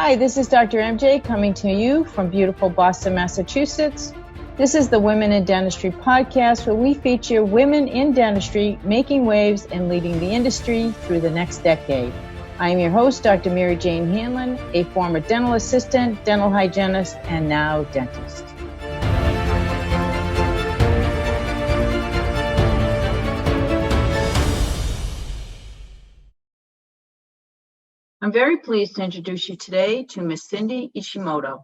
Hi, this is Dr. MJ coming to you from beautiful Boston, Massachusetts. This is the Women in Dentistry podcast, where we feature women in dentistry making waves and leading the industry through the next decade. I am your host, Dr. Mary Jane Hanlon, a former dental assistant, dental hygienist, and now dentist. I'm very pleased to introduce you today to Miss Cindy Ishimoto.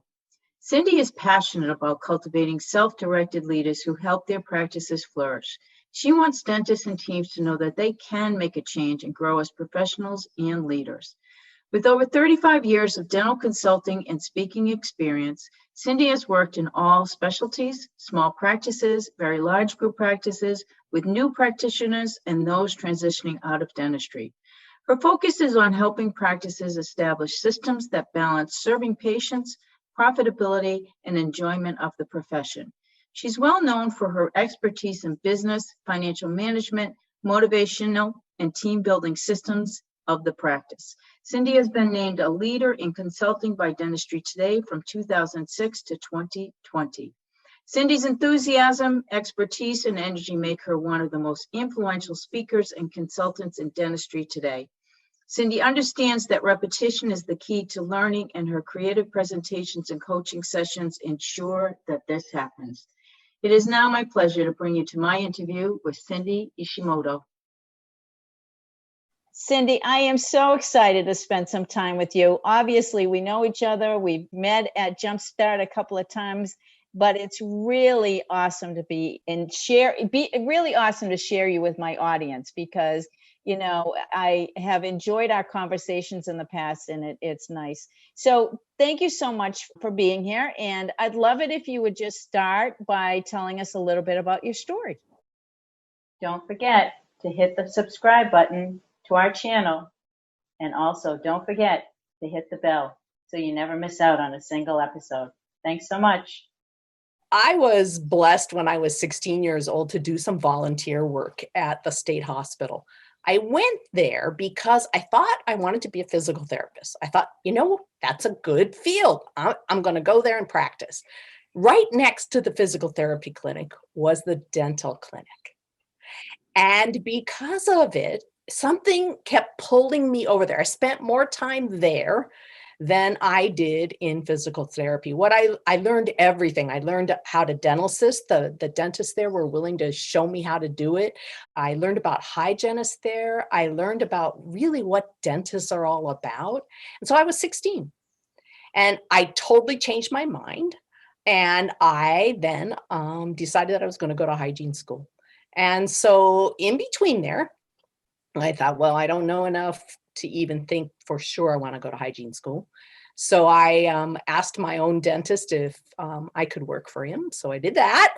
Cindy is passionate about cultivating self-directed leaders who help their practices flourish. She wants dentists and teams to know that they can make a change and grow as professionals and leaders. With over 35 years of dental consulting and speaking experience, Cindy has worked in all specialties, small practices, very large group practices, with new practitioners and those transitioning out of dentistry. Her focus is on helping practices establish systems that balance serving patients, profitability, and enjoyment of the profession. She's well known for her expertise in business, financial management, motivational, and team building systems of the practice. Cindy has been named a leader in consulting by Dentistry Today from 2006 to 2020. Cindy's enthusiasm, expertise, and energy make her one of the most influential speakers and consultants in dentistry today. Cindy understands that repetition is the key to learning, and her creative presentations and coaching sessions ensure that this happens. It is now my pleasure to bring you to my interview with Cindy Ishimoto. Cindy, I am so excited to spend some time with you. Obviously, we know each other. We've met at Jumpstart a couple of times, but it's really awesome to really awesome to share you with my audience, because I have enjoyed our conversations in the past, and it's nice. So thank you so much for being here. And I'd love it if you would just start by telling us a little bit about your story. Don't forget to hit the subscribe button to our channel. And also don't forget to hit the bell so you never miss out on a single episode. Thanks so much. I was blessed when I was 16 years old to do some volunteer work at the state hospital. I went there because I thought I wanted to be a physical therapist. I thought, that's a good field. I'm going to go there and practice. Right next to the physical therapy clinic was the dental clinic. And because of it, something kept pulling me over there. I spent more time there than I did in physical therapy. I learned everything. I learned how to dental assist. The dentists there were willing to show me how to do it. I learned about hygienists there. I learned about really what dentists are all about. And so I was 16 and I totally changed my mind. And I then decided that I was going to go to hygiene school. And so in between there, I thought, well, I don't know enough to even think for sure I want to go to hygiene school. So I asked my own dentist if I could work for him. So I did that.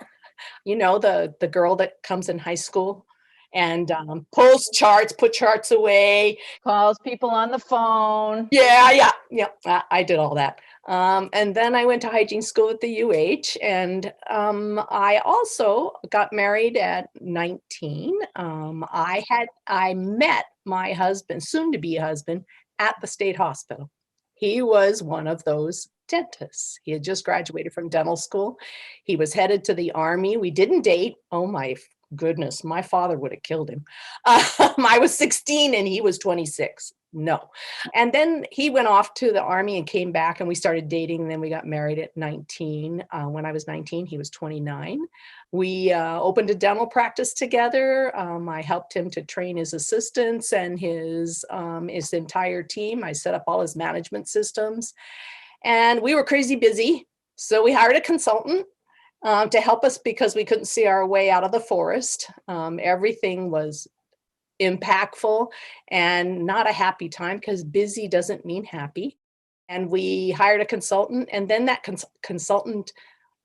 The girl that comes in high school and pulls charts, put charts away. Calls people on the phone. Yeah. I did all that. And then I went to hygiene school at the UH, and I also got married at 19. I met my husband, soon to be husband, at the state hospital. He was one of those dentists. He had just graduated from dental school. He was headed to the Army. We didn't date. Oh my goodness, my father would have killed him. I was 16 and he was 26. No. And then he went off to the Army and came back, and we started dating. And then we got married at 19. When I was 19, he was 29. We opened a dental practice together. I helped him to train his assistants and his entire team. I set up all his management systems, and we were crazy busy. So we hired a consultant to help us because we couldn't see our way out of the forest. Everything was impactful and not a happy time, because busy doesn't mean happy. And we hired a consultant, and then that consultant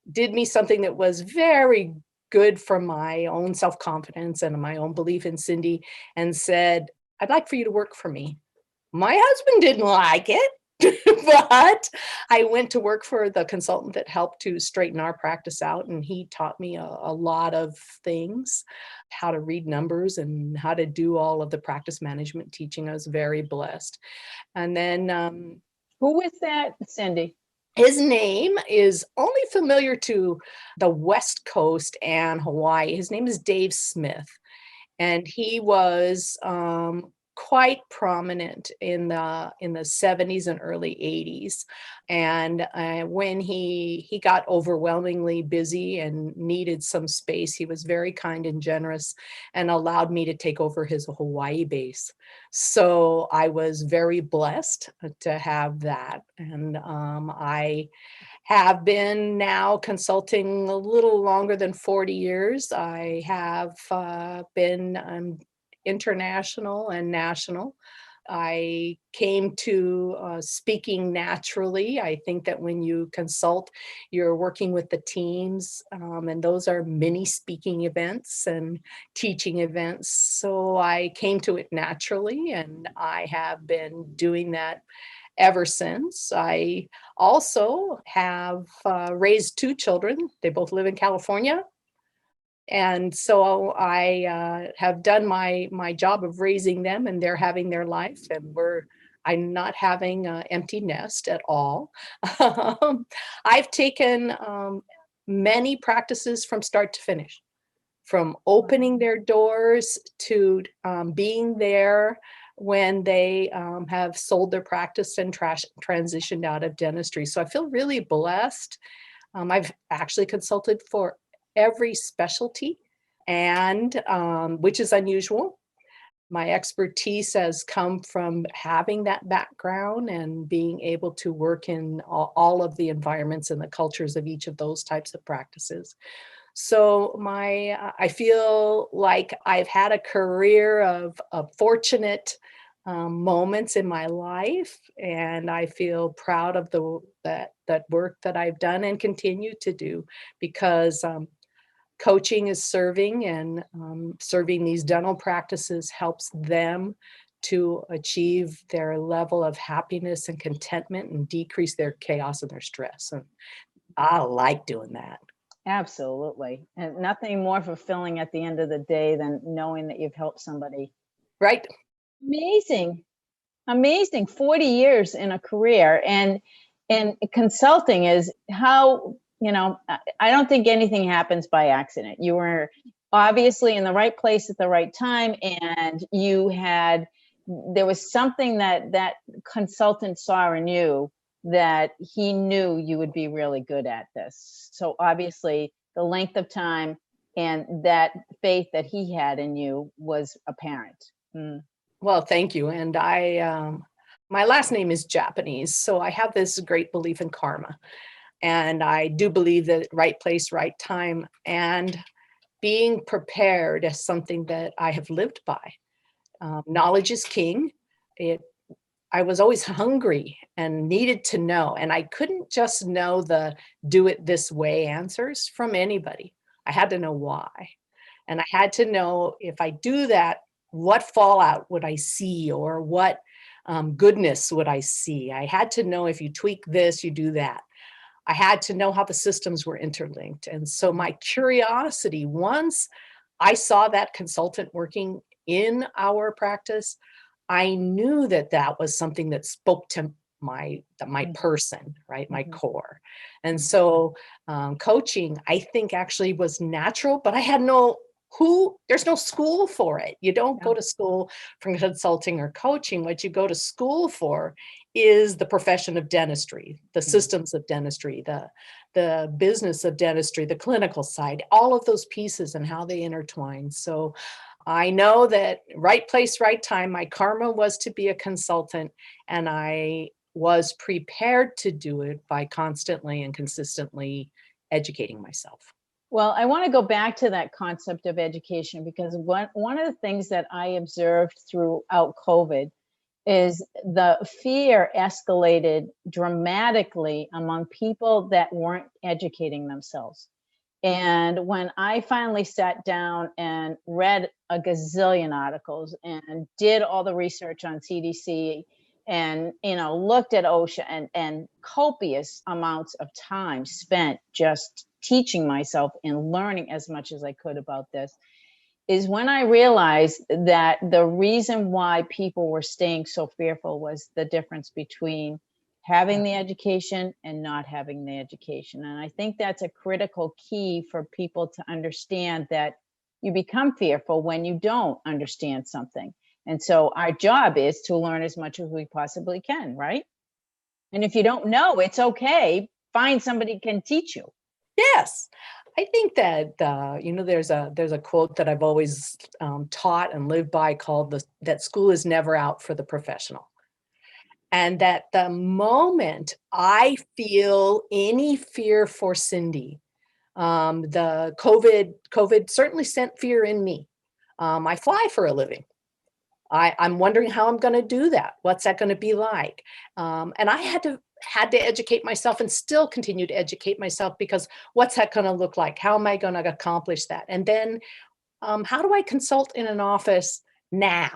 did me something that was very good for my own self-confidence and my own belief in Cindy, and said, I'd like for you to work for me. My husband didn't like it. But I went to work for the consultant that helped to straighten our practice out, and he taught me a lot of things, how to read numbers and how to do all of the practice management teaching. I was very blessed. And then Who is that, Cindy? His name is only familiar to the West Coast and Hawaii. His name is Dave Smith, and he was quite prominent in the 70s and early 80s. And when he got overwhelmingly busy and needed some space, he was very kind and generous and allowed me to take over his Hawaii base. So I was very blessed to have that. And I have been now consulting a little longer than 40 years. I have been international and national. I came to speaking naturally. I think that when you consult, you're working with the teams, and those are mini speaking events and teaching events. So I came to it naturally, and I have been doing that ever since. I also have raised two children. They both live in California. And so I have done my job of raising them, and they're having their life, and I'm not having an empty nest at all. I've taken many practices from start to finish, from opening their doors to being there when they have sold their practice and transitioned out of dentistry. So I feel really blessed. I've actually consulted for every specialty, and which is unusual. My expertise has come from having that background and being able to work in all of the environments and the cultures of each of those types of practices. So I feel like I've had a career of fortunate moments in my life, and I feel proud of that work that I've done and continue to do, because coaching is serving, and serving these dental practices helps them to achieve their level of happiness and contentment and decrease their chaos and their stress. And I like doing that. Absolutely. And nothing more fulfilling at the end of the day than knowing that you've helped somebody. Right. Amazing. Amazing. 40 years in a career, and consulting is how, I don't think anything happens by accident. You were obviously in the right place at the right time, and there was something that consultant saw in you that he knew you would be really good at this. So obviously the length of time and that faith that he had in you was apparent. Well, thank you. And my last name is Japanese, so I have this great belief in karma. And I do believe that right place, right time, and being prepared is something that I have lived by. Knowledge is king. I was always hungry and needed to know, and I couldn't just know the do it this way answers from anybody. I had to know why. And I had to know, if I do that, what fallout would I see, or what goodness would I see? I had to know, if you tweak this, you do that. I had to know how the systems were interlinked. And so my curiosity, once I saw that consultant working in our practice, I knew that that was something that spoke to my person, right? My core. And so coaching, I think, actually was natural, but I had there's no school for it. You don't go to school for consulting or coaching. What you go to school for is the profession of dentistry, the systems of dentistry, the business of dentistry, the clinical side, all of those pieces and how they intertwine. So I know that right place, right time, my karma was to be a consultant, and I was prepared to do it by constantly and consistently educating myself. Well, I want to go back to that concept of education, because one of the things that I observed throughout COVID is the fear escalated dramatically among people that weren't educating themselves. And when I finally sat down and read a gazillion articles and did all the research on CDC and looked at OSHA and copious amounts of time spent just teaching myself and learning as much as I could about this, is when I realized that the reason why people were staying so fearful was the difference between having the education and not having the education. And I think that's a critical key for people to understand, that you become fearful when you don't understand something. And so our job is to learn as much as we possibly can, right? And if you don't know, it's okay. Find somebody who can teach you. Yes. I think that, there's a quote that I've always taught and lived by called that school is never out for the professional. And that the moment I feel any fear for Cindy, the COVID certainly sent fear in me. I fly for a living. I'm wondering how I'm going to do that. What's that going to be like? And I had to educate myself, and still continue to educate myself, because what's that going to look like? How am I going to accomplish that? And then how do I consult in an office now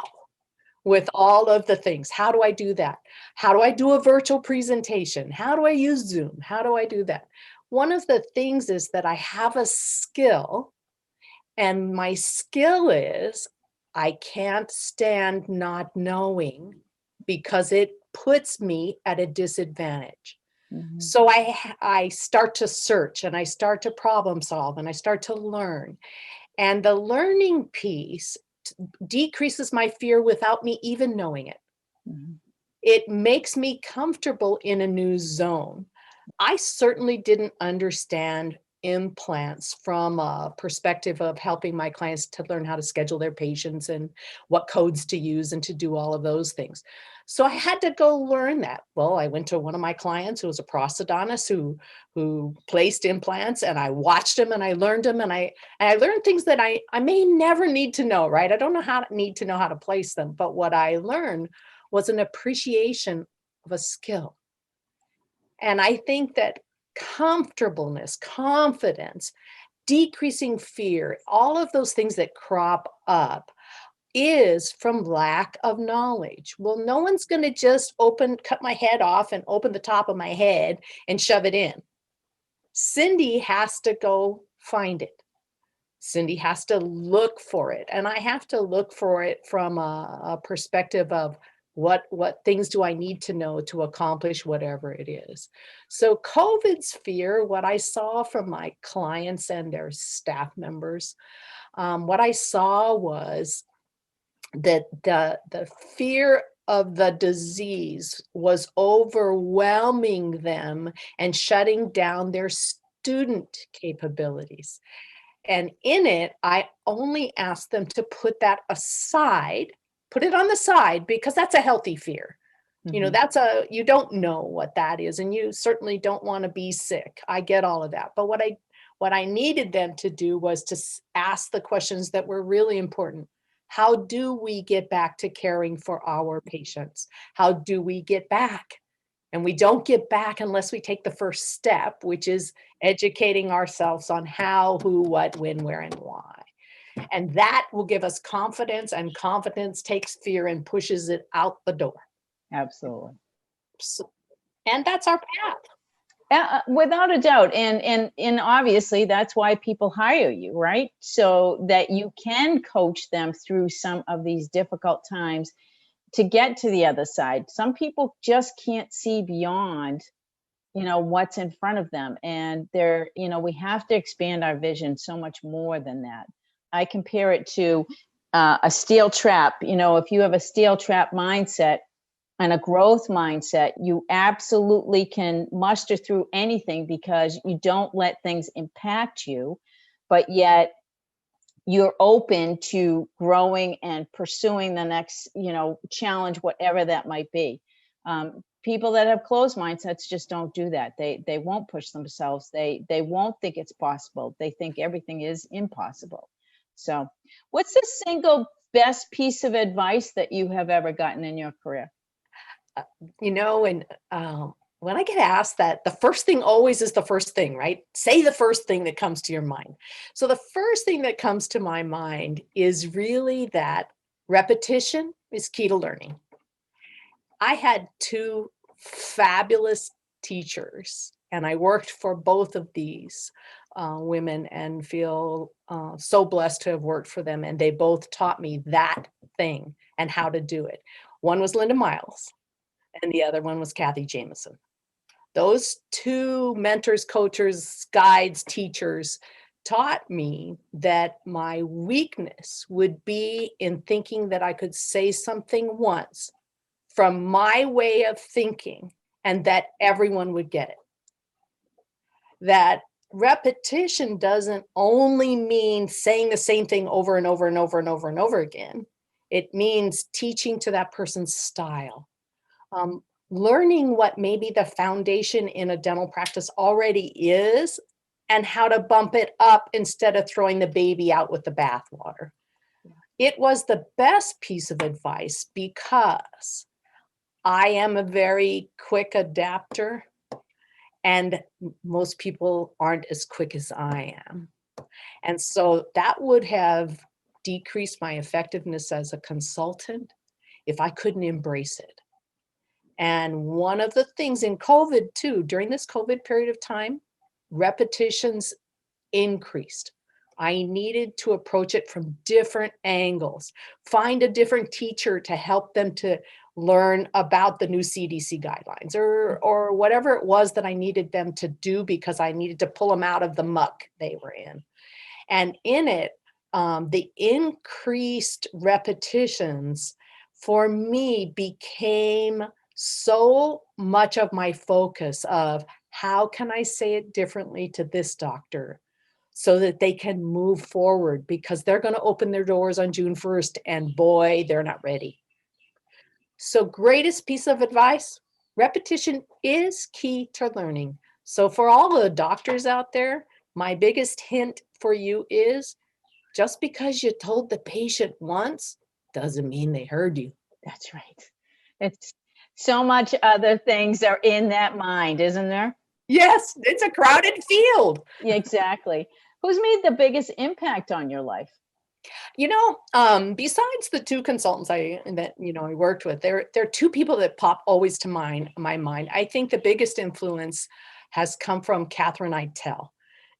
with all of the things? How do I do that? How do I do a virtual presentation? How do I use Zoom? How do I do that? One of the things is that I have a skill, and my skill is I can't stand not knowing, because it puts me at a disadvantage. Mhm. So I start to search, and I start to problem solve, and I start to learn. And the learning piece decreases my fear without me even knowing it. Mhm. It makes me comfortable in a new zone. I certainly didn't understand implants from a perspective of helping my clients to learn how to schedule their patients and what codes to use and to do all of those things. So I had to go learn that. Well, I went to one of my clients who was a prosthodontist who placed implants, and I watched him and I learned them, and I learned things that I may never need to know, right? I don't need to know how to place them, but what I learned was an appreciation of a skill. And I think that comfortableness, confidence, decreasing fear, all of those things that crop up is from lack of knowledge. Well, no one's going to just cut my head off and open the top of my head and shove it in. Cindy has to go find it. Cindy has to look for it. And I have to look for it from a perspective of what things do I need to know to accomplish whatever it is. So COVID's fear, what I saw from my clients and their staff members, what I saw was that the fear of the disease was overwhelming them and shutting down their student capabilities. And in it, I only ask them to put that aside, put it on the side, because that's a healthy fear. Mhm. You don't know what that is, and you certainly don't want to be sick. I get all of that. But what I needed them to do was to ask the questions that were really important. How do we get back to caring for our patients? How do we get back? And we don't get back unless we take the first step, which is educating ourselves on how, who, what, when, where, and why. And that will give us confidence, and confidence takes fear and pushes it out the door. Absolutely. So, and that's our path. Without a doubt. And obviously that's why people hire you, right? So that you can coach them through some of these difficult times to get to the other side. Some people just can't see beyond, what's in front of them. And we have to expand our vision so much more than that. I compare it to a steel trap. If you have a steel trap mindset and a growth mindset, you absolutely can muster through anything, because you don't let things impact you, but yet you're open to growing and pursuing the next, challenge, whatever that might be. People that have closed mindsets just don't do that. They won't push themselves. They won't think it's possible. They think everything is impossible. So, what's the single best piece of advice that you have ever gotten in your career? And when I get asked that, the first thing always is the first thing, right? Say the first thing that comes to your mind. So the first thing that comes to my mind is really that repetition is key to learning. I had two fabulous teachers, and I worked for both of these women, and feel so blessed to have worked for them. And they both taught me that thing and how to do it. One was Linda Miles, and the other one was Kathy Jameson. Those two mentors, coaches, guides, teachers taught me that my weakness would be in thinking that I could say something once from my way of thinking and that everyone would get it. That repetition doesn't only mean saying the same thing over and over and over and over and over again. It means teaching to that person's style. Learning what maybe the foundation in a dental practice already is and how to bump it up instead of throwing the baby out with the bathwater. It was the best piece of advice because I am a very quick adapter and most people aren't as quick as I am. And so that would have decreased my effectiveness as a consultant if I couldn't embrace it. And one of the things in COVID too, during this COVID period of time, repetitions increased. I needed to approach it from different angles, find a different teacher to help them to learn about the new CDC guidelines or whatever it was that I needed them to do because I needed to pull them out of the muck they were in. And in it, the increased repetitions for me became so much of my focus of how can I say it differently to this doctor so that they can move forward because they're going to open their doors on June 1st and boy, they're not ready. So greatest piece of advice, repetition is key to learning. So for all the doctors out there, my biggest hint for you is just because you told the patient once doesn't mean they heard you. That's right. It's so much other things are in that mind, isn't there? Yes, it's a crowded field. Yeah, exactly. Who's made the biggest impact on your life? You know, besides the two consultants I worked with, there are two people that pop always to my mind. I think the biggest influence has come from Catherine Eitel.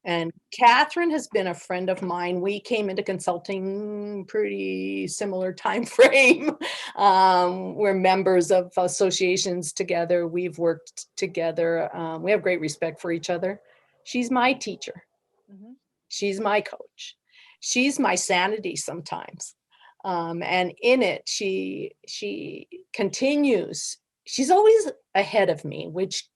And Catherine has been a friend of mine. We came into consulting pretty similar time frame. We're members of associations together. We've worked together. We have great respect for each other. She's my teacher. Mm-hmm. She's my coach. She's my sanity sometimes. And in it, she continues. She's always ahead of me, which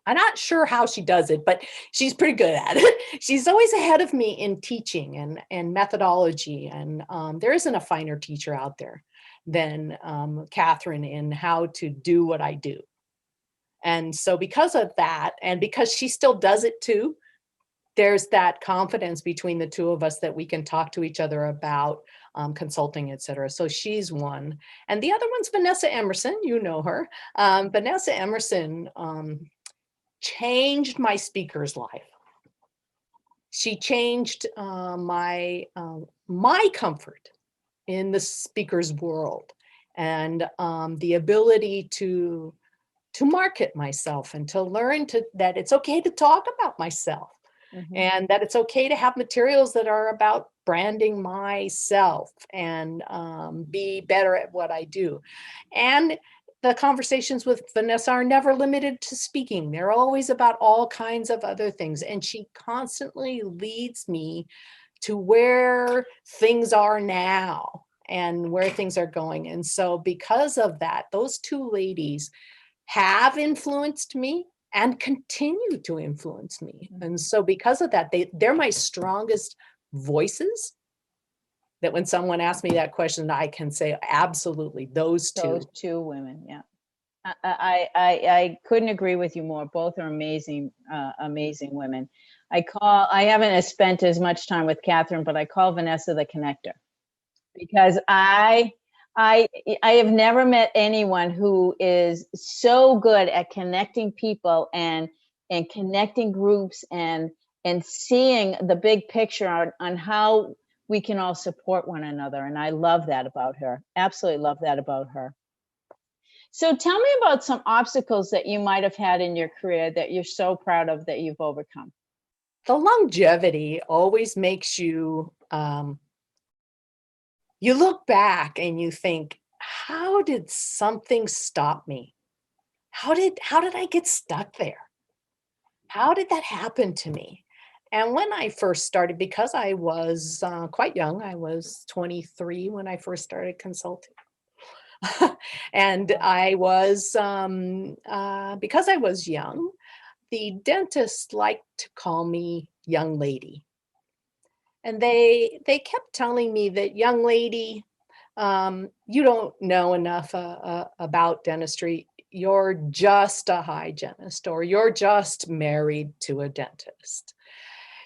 I'm not sure how she does it, but she's pretty good at it. She's always ahead of me in teaching and methodology. And there isn't a finer teacher out there than Catherine in how to do what I do. And so because of that, and because she still does it too, there's that confidence between the two of us that we can talk to each other about consulting, et cetera. So she's one. And the other one's Vanessa Emerson. You know her. Vanessa Emerson changed my speaker's life. She changed my comfort in the speaker's world and the ability to market myself and to learn that it's okay to talk about myself. Mm-hmm. And that it's okay to have materials that are about branding myself and be better at what I do. And the conversations with Vanessa are never limited to speaking. They're always about all kinds of other things. And she constantly leads me to where things are now and where things are going. And so because of that, those two ladies have influenced me and continue to influence me. And so because of that, they're my strongest voices. That when someone asks me that question, I can say, absolutely, those two women, yeah. I couldn't agree with you more. Both are amazing, amazing women. I haven't spent as much time with Catherine, but I call Vanessa the connector because I have never met anyone who is so good at connecting people and connecting groups and seeing the big picture on how we can all support one another. And I love that about her. Absolutely love that about her. So tell me about some obstacles that you might have had in your career that you're so proud of that you've overcome. The longevity always makes you, you look back and you think, how did something stop me? how did I get stuck there? How did that happen to me? And when I first started, because I was quite young, I was 23 when I first started consulting. And I was, because I was young, the dentist liked to call me young lady. And they kept telling me that, young lady, you don't know enough about dentistry. You're just a hygienist, or you're just married to a dentist.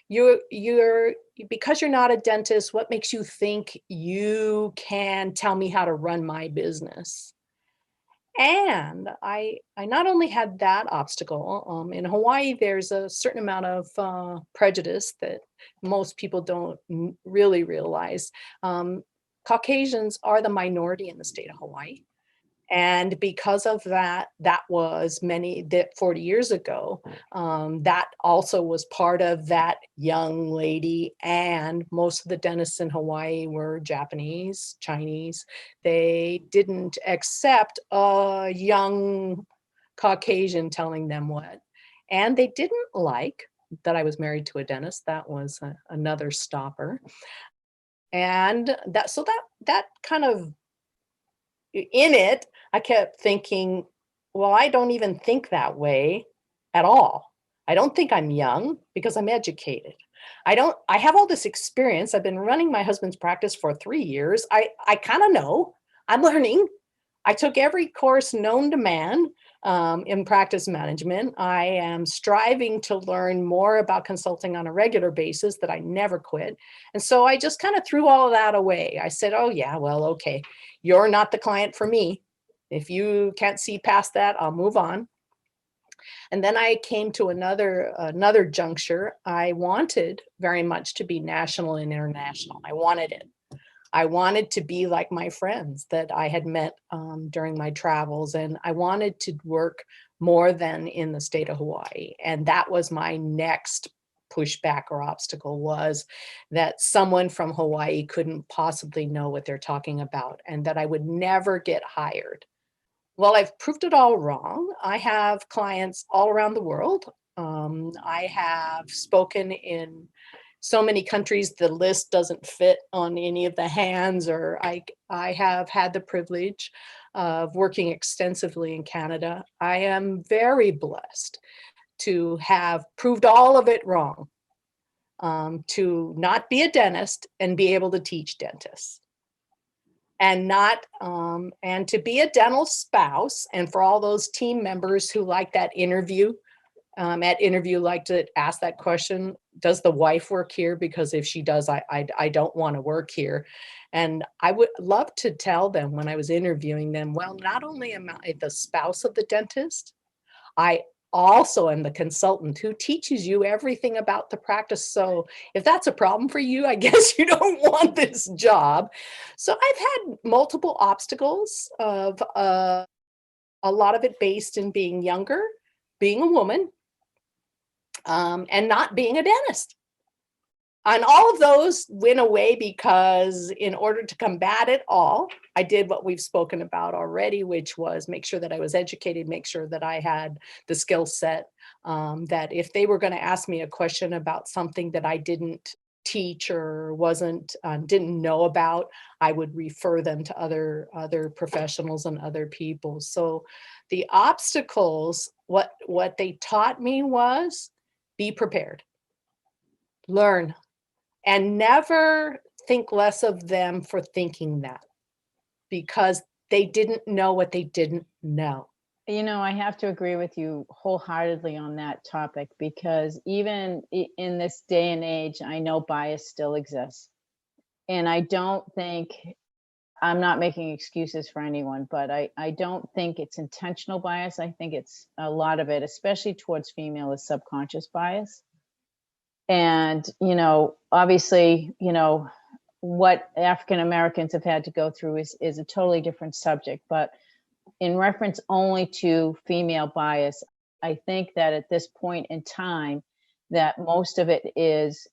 You're because you're not a dentist, what makes you think you can tell me how to run my business? And I not only had that obstacle, in Hawaii, there's a certain amount of prejudice that most people don't really realize. Caucasians are the minority in the state of Hawaii. And because of that, that was that 40 years ago, that also was part of that young lady. And most of the dentists in Hawaii were Japanese, Chinese. They didn't accept a young Caucasian telling them what. And they didn't like that I was married to a dentist. That was another stopper. And that kind of, in it, I kept thinking, well, I don't even think that way at all. I don't think I'm young because I'm educated. I have all this experience. I've been running my husband's practice for 3 years. I kind of know. I'm learning. I took every course known to man in practice management. I am striving to learn more about consulting on a regular basis, that I never quit. And so I just kind of threw all of that away. I said, oh, yeah, well, okay, you're not the client for me. If you can't see past that, I'll move on. And then I came to another juncture. I wanted very much to be national and international. I wanted it. I wanted to be like my friends that I had met during my travels, and I wanted to work more than in the state of Hawaii. And that was my next pushback or obstacle, was that someone from Hawaii couldn't possibly know what they're talking about, and that I would never get hired. Well, I've proved it all wrong. I have clients all around the world. I have spoken in so many countries, the list doesn't fit on any of the hands. Or I have had the privilege of working extensively in Canada. I am very blessed to have proved all of it wrong, to not be a dentist and be able to teach dentists. And not and to be a dental spouse, and for all those team members who like that interview, at interview like to ask that question, does the wife work here? Because if she does, I don't want to work here. And I would love to tell them when I was interviewing them, well, not only am I the spouse of the dentist, I also am the consultant who teaches you everything about the practice. So if that's a problem for you, I guess you don't want this job. So I've had multiple obstacles of a lot of it based in being younger, being a woman, and not being a dentist. And all of those went away because, in order to combat it all, I did what we've spoken about already, which was make sure that I was educated, make sure that I had the skill set, that if they were going to ask me a question about something that I didn't teach or didn't know about, I would refer them to other professionals and other people. So the obstacles, what they taught me was, be prepared, learn, and never think less of them for thinking that, because they didn't know what they didn't know. You know, I have to agree with you wholeheartedly on that topic, because even in this day and age, I know bias still exists. And I don't think, I'm not making excuses for anyone, but I don't think it's intentional bias. I think it's a lot of it, especially towards female, is subconscious bias. And, obviously, what African Americans have had to go through is a totally different subject. But in reference only to female bias, I think that at this point in time, that most of it is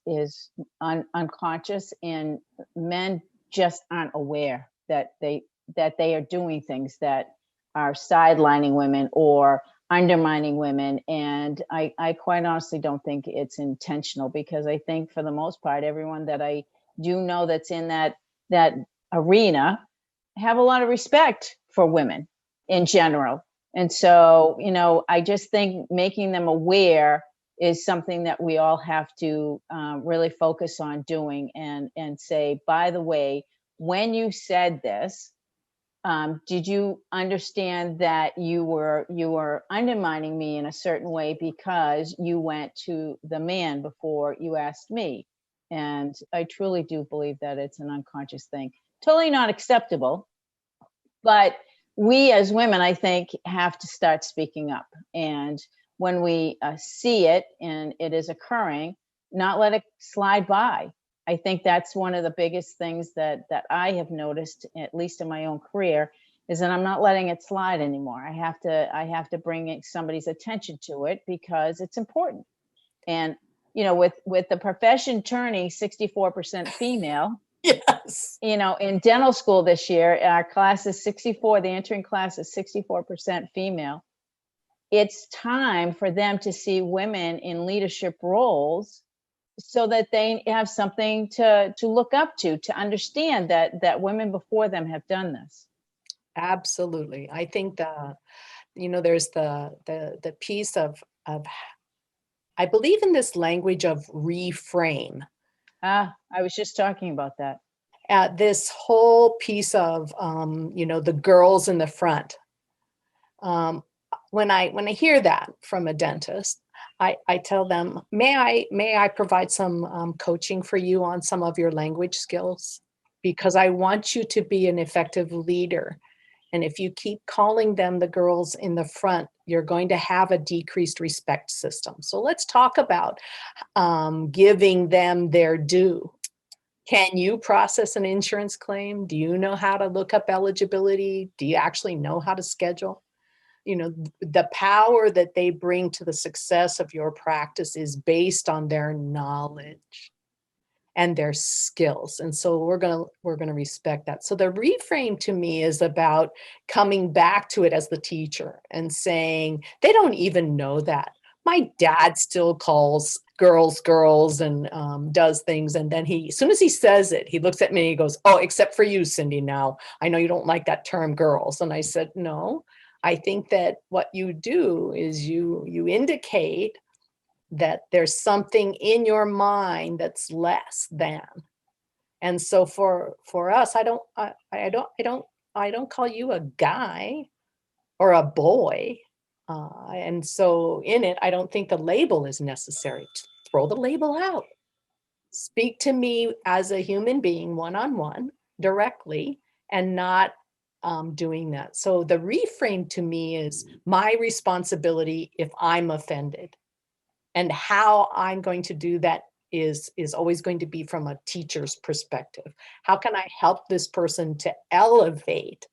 unconscious, and men just aren't aware that they are doing things that are sidelining women or undermining women. And I quite honestly don't think it's intentional, because I think for the most part, everyone that I do know that's in that arena have a lot of respect for women in general. And so, I just think making them aware is something that we all have to really focus on doing, and say, by the way, when you said this, did you understand that you were undermining me in a certain way because you went to the man before you asked me? And I truly do believe that it's an unconscious thing, totally not acceptable. But we as women, I think, have to start speaking up. And when we see it and it is occurring, not let it slide by. I think that's one of the biggest things that I have noticed, at least in my own career, is that I'm not letting it slide anymore. I have to bring somebody's attention to it, because it's important. And with the profession turning 64% female, Yes. in dental school this year, our class is 64, the entering class is 64% female. It's time for them to see women in leadership roles, so that they have something to look up to understand that women before them have done this. Absolutely. I think there's the piece of I believe in this language of reframe. I was just talking about that. This whole piece of the girls in the front. When I hear that from a dentist, I tell them, may I provide some coaching for you on some of your language skills, because I want you to be an effective leader. And if you keep calling them the girls in the front, you're going to have a decreased respect system. So let's talk about giving them their due. Can you process an insurance claim? Do you know how to look up eligibility? Do you actually know how to schedule? The power that they bring to the success of your practice is based on their knowledge and their skills. And so we're going to respect that. So the reframe to me is about coming back to it as the teacher and saying, they don't even know that. My dad still calls girls and does things. And then as soon as he says it, he looks at me and he goes, oh, except for you, Cindy, now. I know you don't like that term girls. And I said, no, I think that what you do is you indicate that there's something in your mind that's less than. And so for us, I don't call you a guy or a boy. And so in it, I don't think the label is necessary. Throw the label out. Speak to me as a human being, one-on-one, directly, and not doing that. So the reframe to me is my responsibility if I'm offended. And how I'm going to do that is always going to be from a teacher's perspective. How can I help this person to elevate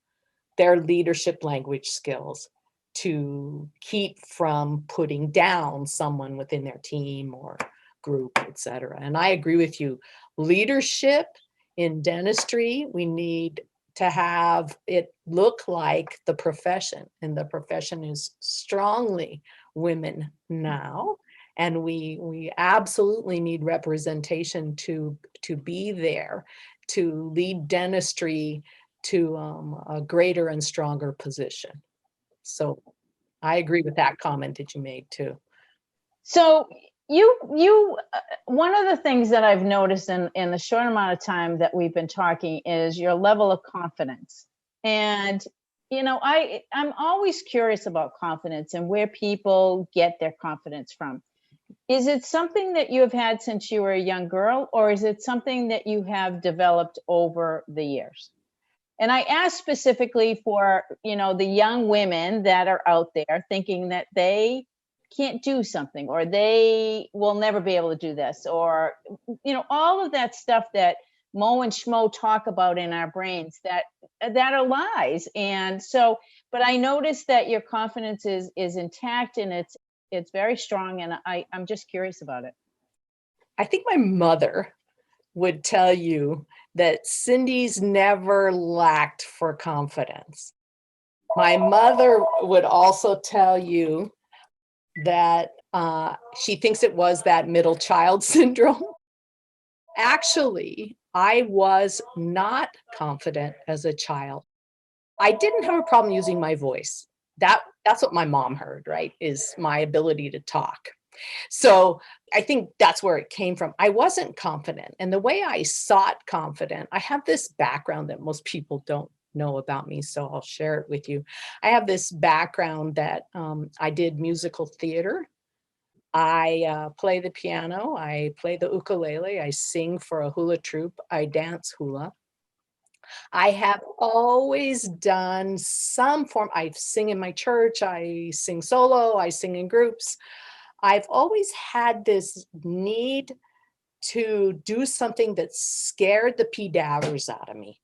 their leadership language skills to keep from putting down someone within their team or group, et cetera? And I agree with you. Leadership in dentistry, we need to have it look like the profession, and the profession is strongly women now. And we absolutely need representation to be there, to lead dentistry to a greater and stronger position. So I agree with that comment that you made too. So one of the things that I've noticed in the short amount of time that we've been talking is your level of confidence. And I'm always curious about confidence and where people get their confidence from. Is it something that you have had since you were a young girl, or is it something that you have developed over the years? And I ask specifically for, the young women that are out there thinking that they can't do something, or they will never be able to do this, or, all of that stuff that Mo and Schmo talk about in our brains that are lies. And so, but I noticed that your confidence is intact, and it's very strong. And I'm just curious about it. I think my mother would tell you that Cindy's never lacked for confidence. My mother would also tell you that she thinks it was that middle child syndrome. Actually, I was not confident as a child. I didn't have a problem using my voice. That's what my mom heard, right? Is my ability to talk. So I think that's where it came from. I wasn't confident. And the way I sought confident, I have this background that most people don't know about me. So I'll share it with you. I have this background that I did musical theater. I play the piano. I play the ukulele. I sing for a hula troupe. I dance hula. I have always done some form. I sing in my church. I sing solo. I sing in groups. I've always had this need to do something that scared the p-dabbers out of me.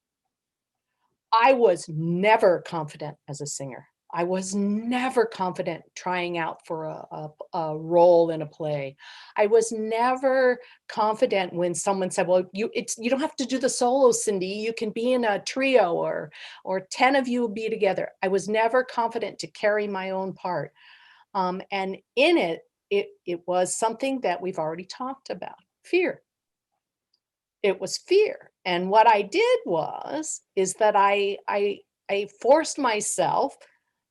I was never confident as a singer. I was never confident trying out for a role in a play. I was never confident when someone said, "Well, you don't have to do the solo, Cindy. You can be in a trio, or 10 of you will be together." I was never confident to carry my own part. And in it was something that we've already talked about, fear. It was fear. And what I did is that I forced myself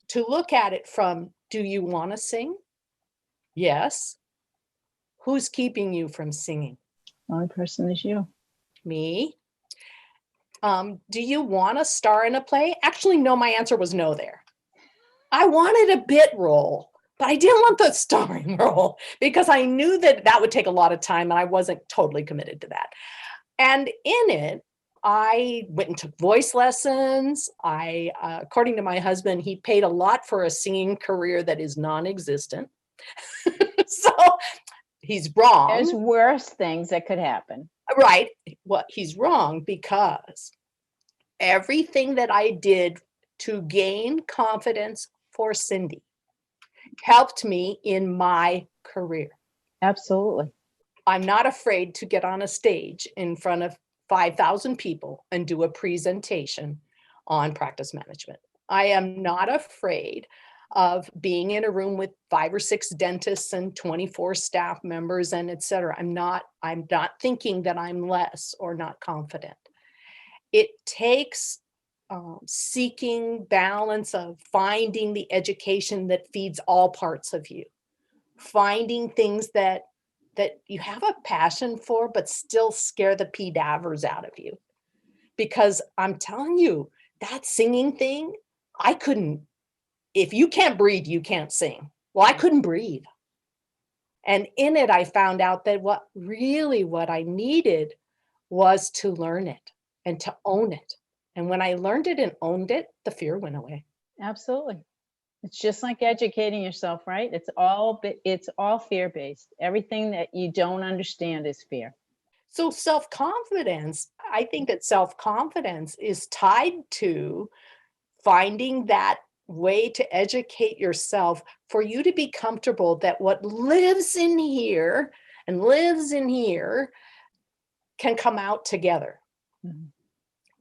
to look at it from, do you want to sing? Yes. Who's keeping you from singing? The only person is you. Me. Do you want to star in a play? Actually, no, my answer was no there. I wanted a bit role, but I didn't want the starring role because I knew that that would take a lot of time and I wasn't totally committed to that. And in it, I went and took voice lessons. According to my husband, he paid a lot for a singing career that is non-existent. So he's wrong. There's worse things that could happen. Right. Well, he's wrong because everything that I did to gain confidence for Cindy helped me in my career. Absolutely. I'm not afraid to get on a stage in front of 5,000 people and do a presentation on practice management. I am not afraid of being in a room with 5 or 6 dentists and 24 staff members and et cetera. I'm not thinking that I'm less or not confident. It takes seeking balance of finding the education that feeds all parts of you, finding things that you have a passion for, but still scare the p-dabbers out of you. Because I'm telling you, that singing thing, I couldn't, if you can't breathe, you can't sing. Well, I couldn't breathe. And in it, I found out that what I needed was to learn it and to own it. And when I learned it and owned it, the fear went away. Absolutely. It's just like educating yourself, right? It's all fear-based. Everything that you don't understand is fear. So self-confidence, I think that self-confidence is tied to finding that way to educate yourself for you to be comfortable that what lives in here and lives in here can come out together. Mhm.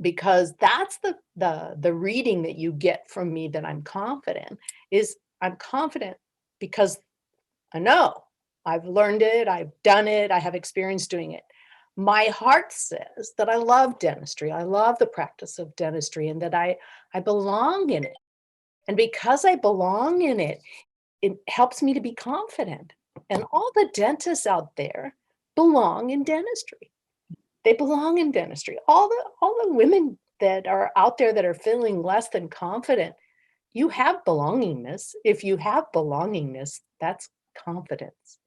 Because that's the reading that you get from me that I'm confident is I'm confident because I know I've learned it, I've done it, I have experience doing it. My heart says that I love dentistry. I love the practice of dentistry and that I belong in it. And because I belong in it, it helps me to be confident. And all the dentists out there belong in dentistry. They belong in dentistry. All the women that are out there that are feeling less than confident, you have belongingness. If you have belongingness, that's confidence.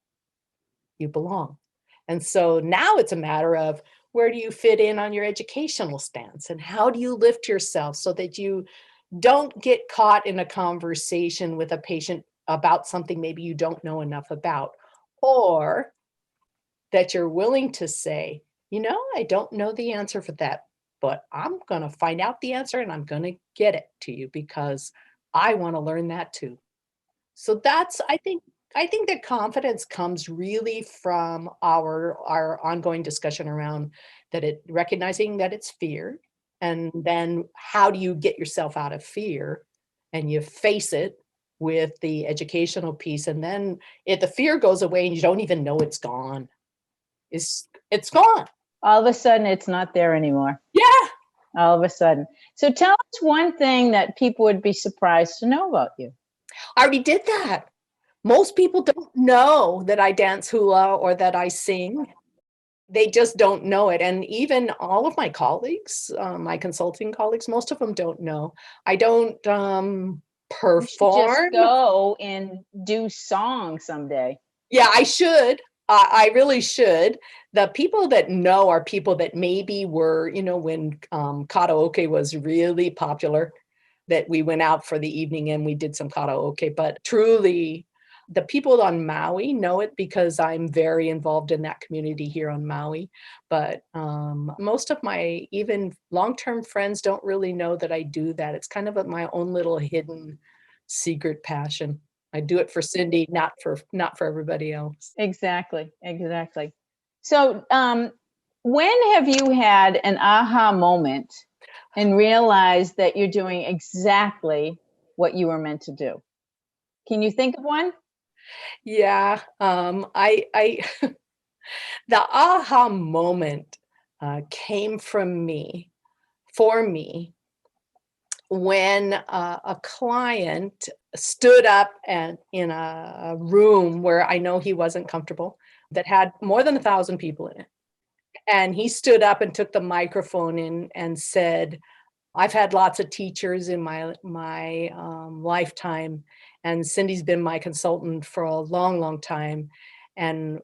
You belong. And so now it's a matter of where do you fit in on your educational stance and how do you lift yourself so that you don't get caught in a conversation with a patient about something maybe you don't know enough about, or that you're willing to say, I don't know the answer for that, but I'm going to find out the answer and I'm going to get it to you because I want to learn that too. So that's, I think that confidence comes really from our ongoing discussion around recognizing that it's fear, and then how do you get yourself out of fear and you face it with the educational piece, and then the fear goes away and you don't even know it's gone. It's gone. All of a sudden, it's not there anymore. Yeah. All of a sudden. So tell us one thing that people would be surprised to know about you. I already did that. Most people don't know that I dance hula or that I sing. They just don't know it. And even all of my colleagues, my consulting colleagues, most of them don't know. I don't You should just perform. go and do songs someday. Yeah, I should. I really should. The people that know are people that maybe were, when karaoke was really popular, that we went out for the evening and we did some karaoke. But truly, the people on Maui know it because I'm very involved in that community here on Maui. But most of my even long-term friends don't really know that I do that. It's kind of my own little hidden secret passion. I do it for Cindy, not for everybody else. Exactly. So when have you had an aha moment and realized that you're doing exactly what you were meant to do? Can you think of one? Yeah, I the aha moment came from for me, when a client stood up and in a room where I know he wasn't comfortable, that had more than 1,000 people in it. And he stood up and took the microphone in and said, I've had lots of teachers in my lifetime, and Cindy's been my consultant for a long, long time. And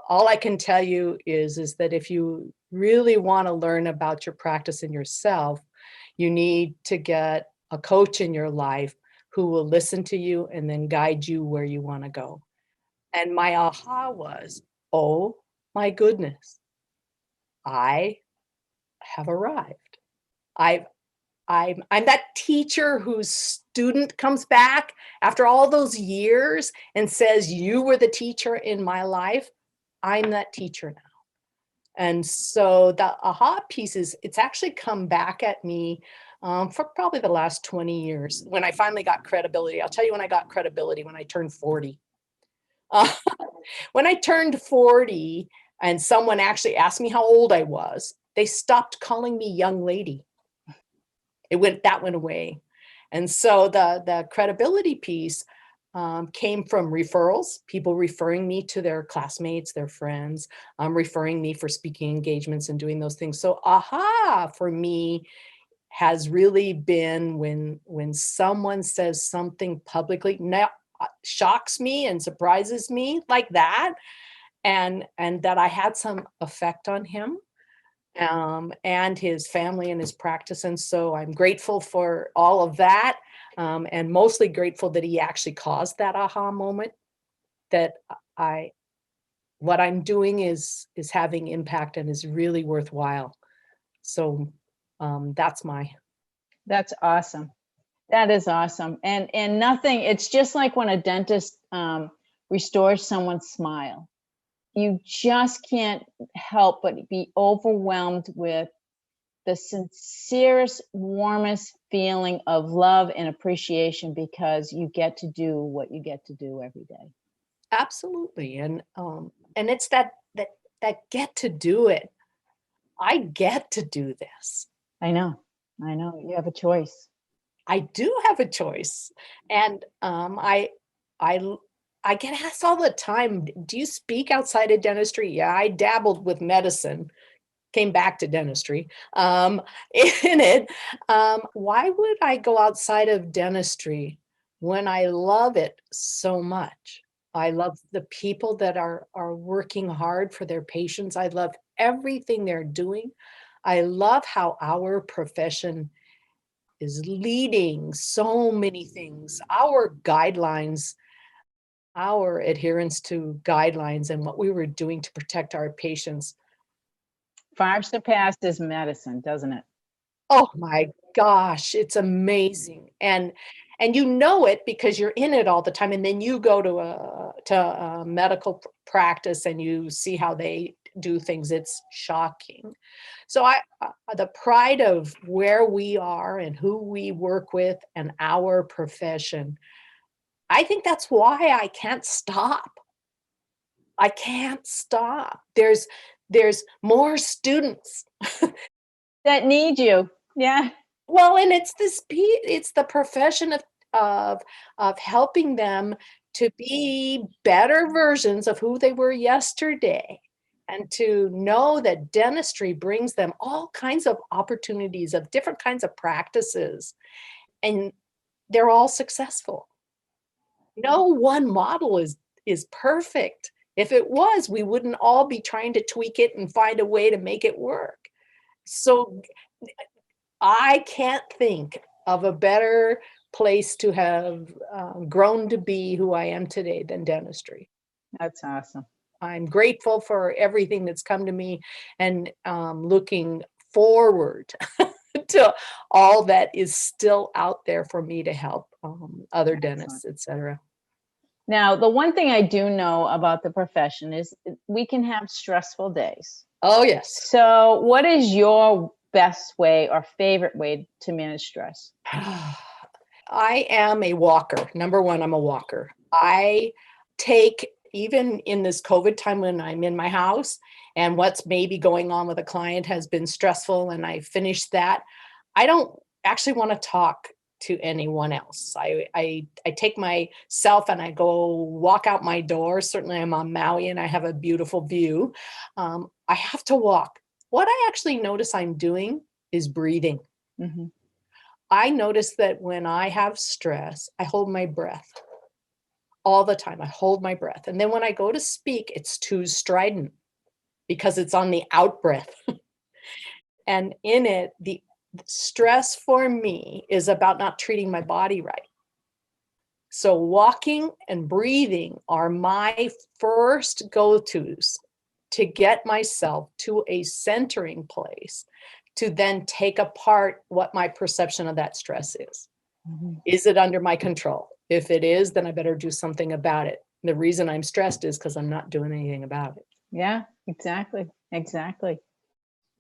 all I can tell you is that if you really want to learn about your practice and yourself, you need to get a coach in your life who will listen to you and then guide you where you want to go. And my aha was, oh my goodness, I have arrived. I've I'm that teacher whose student comes back after all those years and says, you were the teacher in my life. I'm that teacher now. And so the aha piece is, it's actually come back at me for probably the last 20 years when I finally got credibility. I'll tell you when I got credibility, when I turned 40. Uh, when I turned 40 and someone actually asked me how old I was, they stopped calling me young lady. That went away. And so the credibility piece came from referrals, people referring me to their classmates, their friends, referring me for speaking engagements and doing those things. So aha for me has really been when someone says something publicly, now shocks me and surprises me like that, and that I had some effect on him and his family and his practice. And so I'm grateful for all of that, and mostly grateful that he actually caused that aha moment, that what I'm doing is having impact and is really worthwhile. So that's That's awesome. That is awesome. And nothing, it's just like when a dentist restores someone's smile. You just can't help but be overwhelmed with the sincerest, warmest feeling of love and appreciation because you get to do what you get to do every day. absolutely. And it's that get to do it. I get to do this. I know. You have a choice. I do have a choice. And I get asked all the time, do you speak outside of dentistry? Yeah, I dabbled with medicine, came back to dentistry in it. Why would I go outside of dentistry when I love it so much? I love the people that are working hard for their patients. I love everything they're doing. I love how our profession is leading so many things. Our guidelines, our adherence to guidelines and what we were doing to protect our patients. Far surpasses medicine, doesn't it? Oh my gosh, it's amazing. And you know it because you're in it all the time. And then you go to a medical practice and you see how they do things. It's shocking. So the pride of where we are and who we work with and our profession, I think that's why I can't stop. I can't stop. There's more students. That need you. Yeah. Well, and it's the profession of helping them to be better versions of who they were yesterday, and to know that dentistry brings them all kinds of opportunities of different kinds of practices, and they're all successful. No one model is perfect. If it was, we wouldn't all be trying to tweak it and find a way to make it work. So I can't think of a better place to have grown to be who I am today than dentistry. That's awesome. I'm grateful for everything that's come to me, and looking forward to all that is still out there for me to help other dentists, etc. Now, the one thing I do know about the profession is we can have stressful days. Oh, yes. So what is your best way or favorite way to manage stress? I am a walker. Number one, I'm a walker. I take, even in this COVID time when I'm in my house and what's maybe going on with a client has been stressful and I finished that, I don't actually want to talk to anyone else. I take myself and I go walk out my door. Certainly I'm on Maui and I have a beautiful view. I have to walk. What I actually notice I'm doing is breathing. Mm-hmm. I notice that when I have stress, I hold my breath all the time. I hold my breath. And then when I go to speak, it's too strident because it's on the out breath. And in it, the stress for me is about not treating my body right. So walking and breathing are my first go-tos to get myself to a centering place, to then take apart what my perception of that stress is. Mm-hmm. Is it under my control? If it is, then I better do something about it. The reason I'm stressed is because I'm not doing anything about it. Yeah, exactly. Exactly.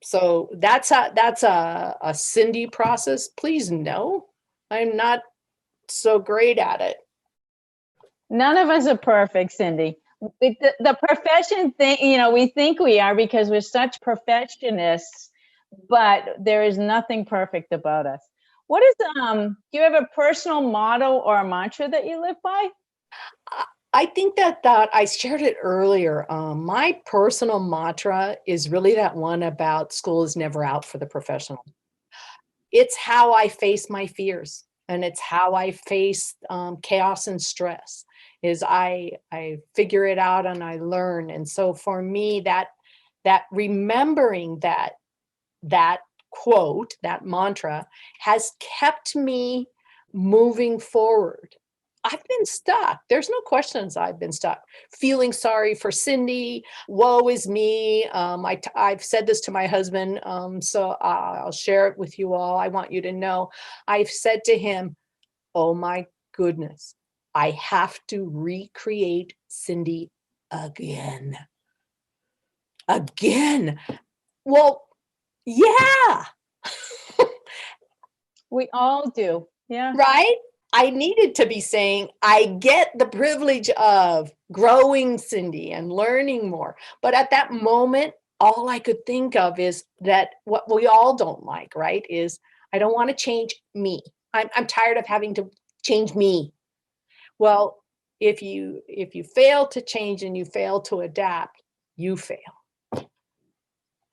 So that's a Cindy process. Please know, I'm not so great at it. None of us are perfect, Cindy. The profession thing, we think we are because we're such perfectionists, but there is nothing perfect about us. What is, do you have a personal motto or a mantra that you live by? I think that I shared it earlier. My personal mantra is really that one about school is never out for the professional. It's how I face my fears, and it's how I face chaos and stress. Is I figure it out and I learn. And so for me, that remembering that quote, that mantra, has kept me moving forward. I've been stuck. There's no questions I've been stuck. Feeling sorry for Cindy. Woe is me. I've said this to my husband, so I'll share it with you all. I want you to know. I've said to him, oh my goodness, I have to recreate Cindy again. Again. Well, yeah. We all do. Yeah. Right? I needed to be saying, I get the privilege of growing, Cindy, and learning more. But at that moment, all I could think of is that what we all don't like, right? Is I don't want to change me. I'm tired of having to change me. Well, if you fail to change and you fail to adapt, you fail.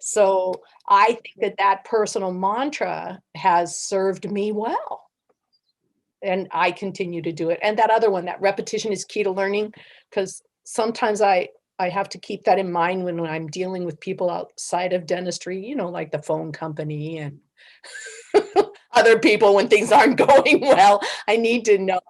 So I think that personal mantra has served me well. And I continue to do it. And that other one, that repetition is key to learning, because sometimes I have to keep that in mind when I'm dealing with people outside of dentistry, like the phone company and other people when things aren't going well. I need to know,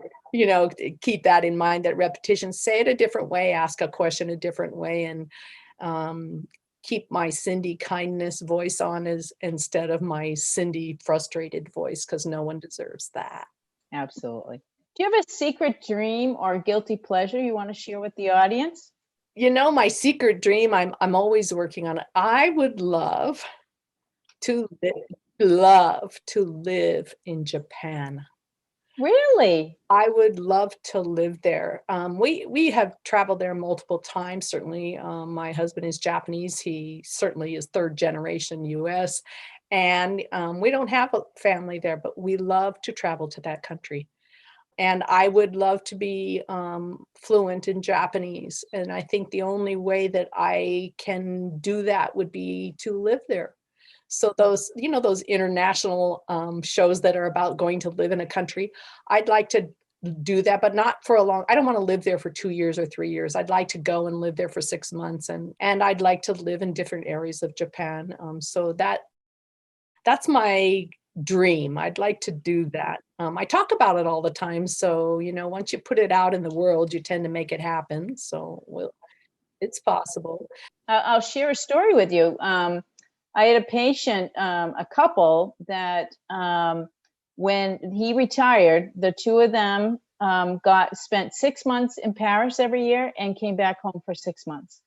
keep that in mind, that repetition, say it a different way, ask a question a different way, and keep my Cindy kindness voice on instead of my Cindy frustrated voice, because no one deserves that. Absolutely. Do you have a secret dream or guilty pleasure you want to share with the audience? My secret dream, I'm always working on it. I would love to live in Japan. Really? I would love to live there. We have traveled there multiple times. Certainly, my husband is Japanese. He certainly is third generation U.S. And we don't have a family there, but we love to travel to that country. And I would love to be fluent in Japanese. And I think the only way that I can do that would be to live there. So those international shows that are about going to live in a country, I'd like to do that, but not for I don't want to live there for 2 years or 3 years. I'd like to go and live there for 6 months, and I'd like to live in different areas of Japan. So that's my dream. I'd like to do that. I talk about it all the time. So, once you put it out in the world, you tend to make it happen. So it's possible. I'll share a story with you. I had a patient, a couple that when he retired, the two of them spent 6 months in Paris every year and came back home for 6 months.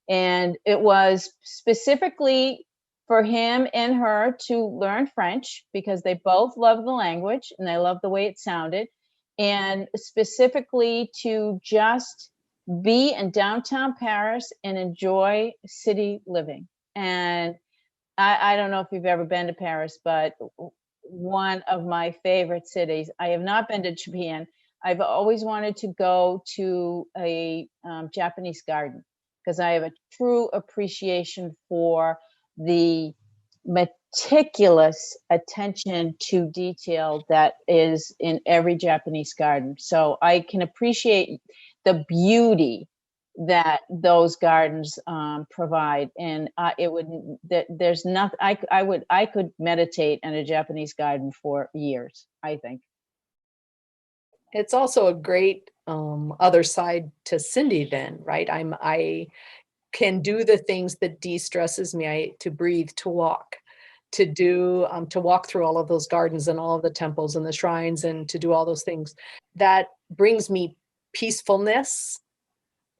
And it was specifically for him and her to learn French because they both love the language and they love the way it sounded, and specifically to just be in downtown Paris and enjoy city living. And I don't know if you've ever been to Paris, but one of my favorite cities. I have not been to Japan. I've always wanted to go to a Japanese garden because I have a true appreciation for the meticulous attention to detail that is in every Japanese garden. So I can appreciate the beauty that those gardens provide, and there's nothing I could meditate in a Japanese garden for years, I think. It's also a great other side to Cindy then, right? I can do the things that de-stresses me, to breathe, to walk, to walk through all of those gardens and all of the temples and the shrines, and to do all those things that brings me peacefulness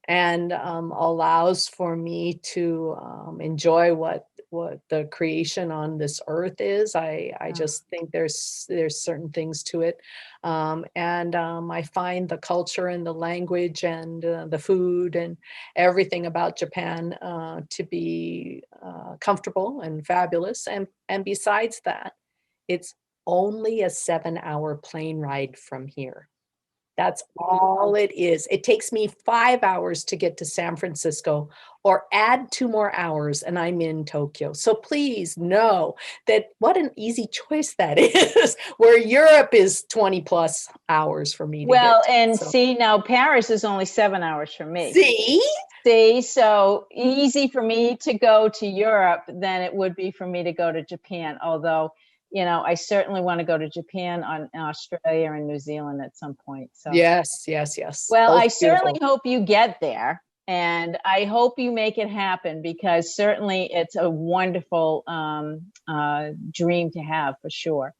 and allows for me to enjoy what the creation on this earth is. I just think there's certain things to it, and I find the culture and the language and the food and everything about Japan to be comfortable and fabulous. And besides that, it's only a 7-hour plane ride from here. That's all it is. It takes me 5 hours to get to San Francisco, or add 2 more hours and I'm in Tokyo. So please know that what an easy choice that is, where Europe is 20 plus hours for me. See, now Paris is only 7 hours from me. See, so easy for me to go to Europe than it would be for me to go to Japan. Although, I certainly want to go to Japan, Australia and New Zealand at some point. So yes. Well, I certainly hope you get there, and I hope you make it happen, because certainly it's a wonderful dream to have, for sure.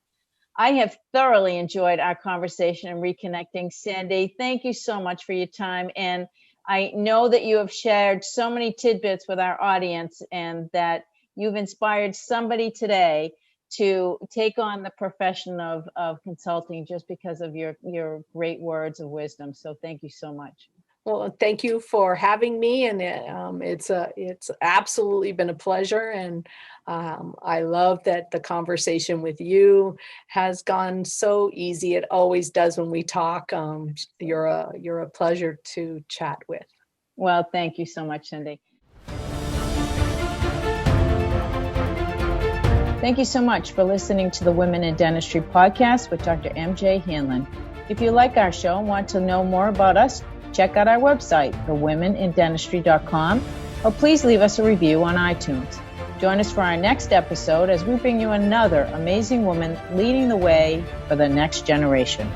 I have thoroughly enjoyed our conversation and reconnecting, Cindy. Thank you so much for your time. And I know that you have shared so many tidbits with our audience, and that you've inspired somebody today to take on the profession of consulting just because of your great words of wisdom. So thank you so much. Well, thank you for having me, and it's absolutely been a pleasure, and I love that the conversation with you has gone so easy. It always does when we talk. You're a pleasure to chat with. Well, thank you so much, Cindy. Thank you so much for listening to the Women in Dentistry podcast with Dr. MJ Hanlon. If you like our show and want to know more about us, check out our website, thewomenindentistry.com, or please leave us a review on iTunes. Join us for our next episode as we bring you another amazing woman leading the way for the next generation.